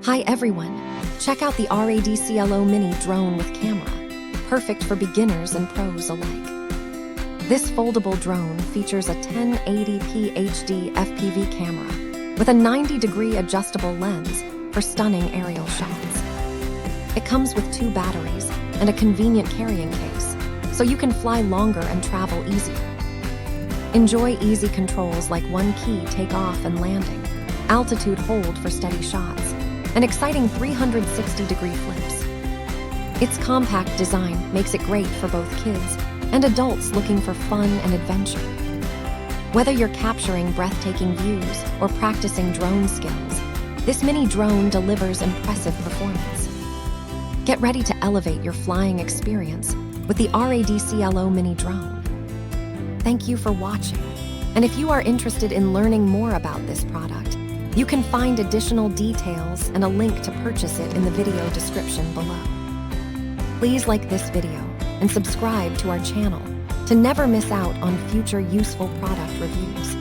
Hi everyone! Check out the RADCLO Mini Drone with camera, perfect for beginners and pros alike. This foldable drone features a 1080p HD FPV camera with a 90-degree adjustable lens for stunning aerial shots. It comes with 2 batteries and a convenient carrying case, so you can fly longer and travel easier. Enjoy easy controls like 1-key takeoff and landing, altitude hold for steady shots, and exciting 360-degree flips. Its compact design makes it great for both kids and adults looking for fun and adventure. Whether you're capturing breathtaking views or practicing drone skills, this mini drone delivers impressive performance. Get ready to elevate your flying experience with the RADCLO Mini Drone. Thank you for watching, and if you are interested in learning more about this product, you can find additional details and a link to purchase it in the video description below. Please like this video and subscribe to our channel to never miss out on future useful product reviews.